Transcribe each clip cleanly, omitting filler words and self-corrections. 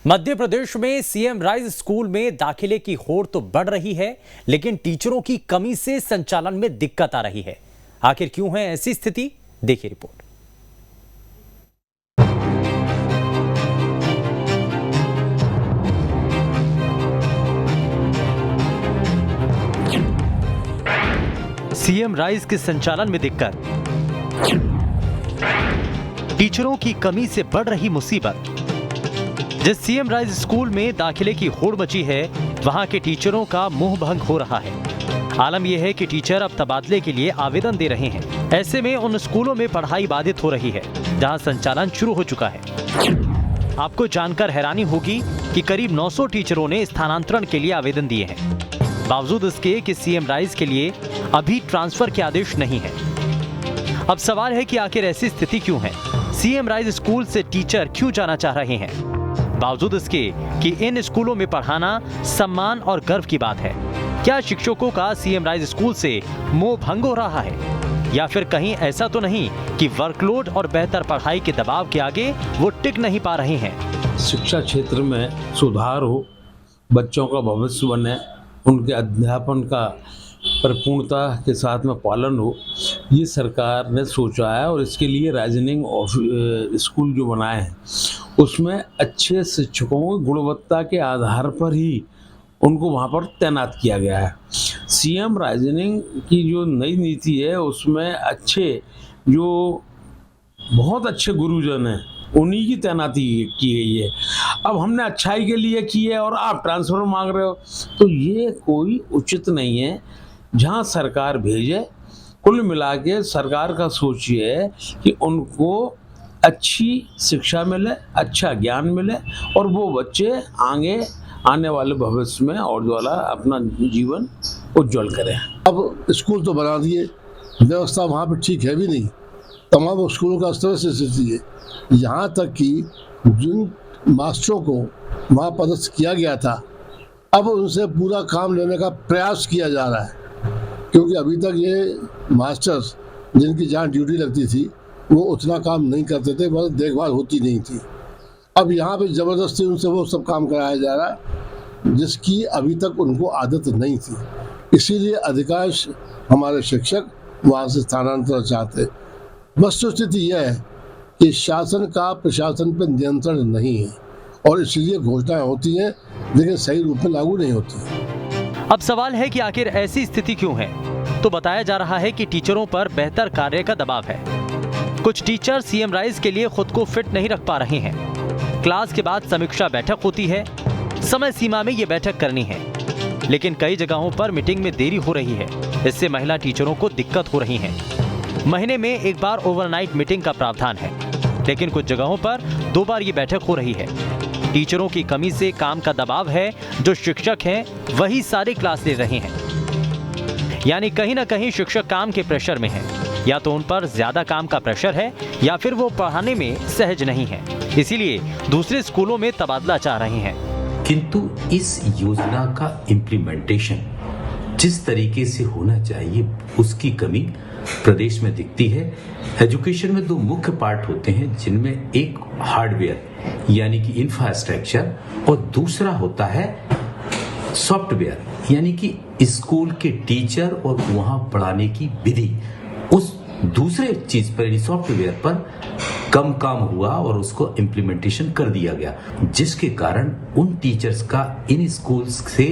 मध्य प्रदेश में CM rise school में दाखिले की होड़ तो बढ़ रही है, लेकिन टीचरों की कमी से संचालन में दिक्कत आ रही है। आखिर क्यों है ऐसी स्थिति, देखिए रिपोर्ट। सीएम राइज के संचालन में दिक्कत, टीचरों की कमी से बढ़ रही मुसीबत। जिस सीएम राइज स्कूल में दाखिले की होड़ मची है, वहां के टीचरों का मुंह भंग हो रहा है। आलम यह है कि टीचर अब तबादले के लिए आवेदन दे रहे हैं। ऐसे में उन स्कूलों में पढ़ाई बाधित हो रही है जहां संचालन शुरू हो चुका है। आपको जानकर हैरानी होगी कि करीब 900 टीचरों ने स्थानांतरण के लिए आवेदन दिए हैं, बावजूद इसके कि सीएम राइज के लिए अभी ट्रांसफर के आदेश नहीं है। अब सवाल है कि आखिर ऐसी स्थिति क्यों है? सीएम राइज स्कूल से टीचर क्यों जाना चाह रहे हैं, बावजूद इसके कि इन स्कूलों में पढ़ाना सम्मान और गर्व की बात है? क्या शिक्षकों का सीएम राइज स्कूल से मोह भंग हो रहा है, या फिर कहीं ऐसा तो नहीं कि वर्कलोड और बेहतर पढ़ाई के दबाव के आगे वो टिक नहीं पा रहे हैं? शिक्षा क्षेत्र में सुधार हो, बच्चों का भविष्य बने, उनके अध्यापन का परिपूर्णता के साथ में पालन हो, ये सरकार ने सोचा है। और इसके लिए राइजनिंग स्कूल जो बनाए हैं उसमें अच्छे शिक्षकों की गुणवत्ता के आधार पर ही उनको वहाँ पर तैनात किया गया है। सीएम राइजनिंग की जो नई नीति है उसमें बहुत अच्छे गुरुजन हैं, उन्हीं की तैनाती की गई है। अब हमने अच्छाई के लिए की है और आप ट्रांसफ़र मांग रहे हो, तो ये कोई उचित नहीं है। जहाँ सरकार भेजे, कुल मिला के सरकार का सोच ये है कि उनको अच्छी शिक्षा मिले, अच्छा ज्ञान मिले और वो बच्चे आने वाले भविष्य में और वाला अपना जीवन उज्जवल करें। अब स्कूल तो बना दिए, व्यवस्था वहाँ पर ठीक है भी नहीं, तमाम स्कूलों का स्तर से स्थिति है। यहाँ तक कि जिन मास्टरों को वहाँ पदस्थ किया गया था, अब उनसे पूरा काम लेने का प्रयास किया जा रहा है, क्योंकि अभी तक ये मास्टर्स जिनकी जहाँ ड्यूटी लगती थी वो उतना काम नहीं करते थे, बस देखभाल होती नहीं थी। अब यहाँ पे ज़बरदस्ती उनसे वो सब काम कराया जा रहा है जिसकी अभी तक उनको आदत नहीं थी। इसीलिए अधिकांश हमारे शिक्षक वहाँ से स्थानांतरण चाहते। वस्तुस्थिति यह है कि शासन का प्रशासन पर नियंत्रण नहीं है और इसलिए घोषणाएं होती हैं लेकिन सही रूप में लागू नहीं होती। अब सवाल है कि आखिर ऐसी स्थिति क्यों है? तो बताया जा रहा है कि टीचरों पर बेहतर कार्य का दबाव है। कुछ टीचर सीएम राइज के लिए खुद को फिट नहीं रख पा रहे हैं। क्लास के बाद समीक्षा बैठक होती है, समय सीमा में ये बैठक करनी है, लेकिन कई जगहों पर मीटिंग में देरी हो रही है। इससे महिला टीचरों को दिक्कत हो रही है। महीने में एक बार ओवरनाइट मीटिंग का प्रावधान है, लेकिन कुछ जगहों पर 2 बार ये बैठक हो रही है। टीचरों की कमी से काम का दबाव है, जो शिक्षक हैं वही सारी क्लास ले रहे हैं। यानी कहीं ना कहीं शिक्षक काम के प्रेशर में है, या तो उन पर ज्यादा काम का प्रेशर है या फिर वो पढ़ाने में सहज नहीं है, इसीलिए दूसरे स्कूलों में तबादला चाह रहे हैं। किंतु इस योजना का इम्प्लीमेंटेशन जिस तरीके से होना चाहिए उसकी कमी प्रदेश में दिखती है। एजुकेशन में 2 मुख्य पार्ट होते हैं, जिनमें एक हार्डवेयर यानी कि इंफ्रास्ट्रक्चर और दूसरा होता है सॉफ्टवेयर यानी कि स्कूल के टीचर और वहां पढ़ाने की विधि। उस दूसरे चीज पर यानी सॉफ्टवेयर पर कम काम हुआ और उसको इम्प्लीमेंटेशन कर दिया गया, जिसके कारण उन टीचर्स का इन स्कूल्स से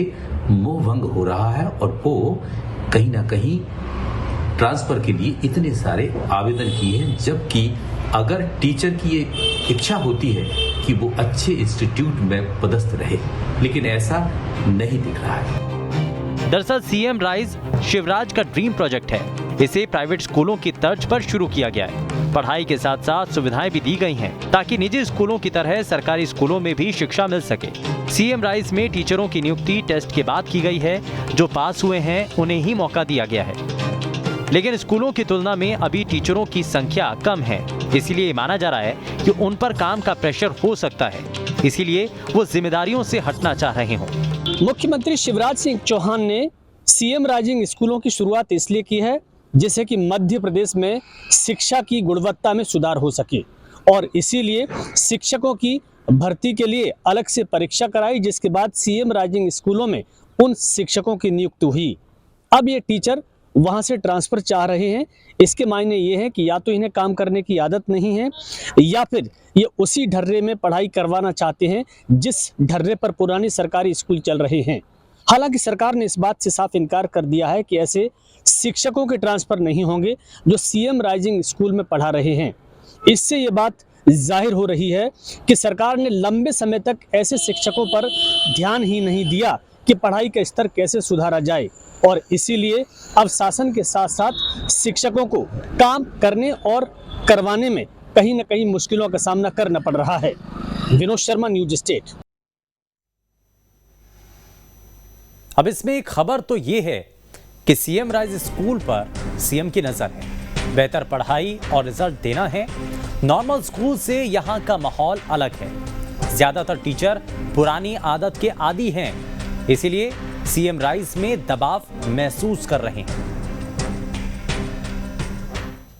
मोह भंग हो रहा है और वो कहीं ना कहीं ट्रांसफर के लिए इतने सारे आवेदन किए हैं। जबकि अगर टीचर की एक इच्छा होती है कि वो अच्छे इंस्टीट्यूट में पदस्थ रहे, लेकिन ऐसा नहीं दिख रहा है। दरअसल सीएम राइज शिवराज का ड्रीम प्रोजेक्ट है। इसे प्राइवेट स्कूलों की तर्ज पर शुरू किया गया है। पढ़ाई के साथ साथ सुविधाएं भी दी गई हैं, ताकि निजी स्कूलों की तरह सरकारी स्कूलों में भी शिक्षा मिल सके। सीएम राइज में टीचरों की नियुक्ति टेस्ट के बाद की गई है। जो पास हुए हैं उन्हें ही मौका दिया गया है, लेकिन स्कूलों की तुलना में अभी टीचरों की संख्या कम है, इसीलिए माना जा रहा है कि उन पर काम का प्रेशर हो सकता है, इसीलिए वो जिम्मेदारियों से हटना चाह रहे हों। मुख्यमंत्री शिवराज सिंह चौहान ने सीएम राइजिंग स्कूलों की शुरुआत इसलिए की है जिससे कि मध्य प्रदेश में शिक्षा की गुणवत्ता में सुधार हो सके और इसीलिए शिक्षकों की भर्ती के लिए अलग से परीक्षा कराई, जिसके बाद सीएम राइजिंग स्कूलों में उन शिक्षकों की नियुक्ति हुई। अब ये टीचर वहां से ट्रांसफर चाह रहे हैं। इसके मायने ये है कि या तो इन्हें काम करने की आदत नहीं है या फिर ये उसी ढर्रे में पढ़ाई करवाना चाहते हैं जिस ढर्रे पर पुरानी सरकारी स्कूल चल रहे हैं। हालांकि सरकार ने इस बात से साफ इनकार कर दिया है कि ऐसे शिक्षकों के ट्रांसफर नहीं होंगे जो सीएम राइजिंग स्कूल में पढ़ा रहे हैं। इससे ये बात जाहिर हो रही है कि सरकार ने लंबे समय तक ऐसे शिक्षकों पर ध्यान ही नहीं दिया कि पढ़ाई का स्तर कैसे सुधारा जाए, और इसीलिए अब शासन के साथ साथ शिक्षकों को काम करने और करवाने में कहीं न कहीं मुश्किलों का सामना करना पड़ रहा है। Vinod Sharma, news state. अब इसमें एक खबर तो ये है कि सीएम राइज स्कूल पर सीएम की नजर है। बेहतर पढ़ाई और रिजल्ट देना है। नॉर्मल स्कूल से यहाँ का माहौल अलग है। ज्यादातर टीचर पुरानी आदत के आदी हैं, इसीलिए सीएम राइज में दबाव महसूस कर रहे हैं।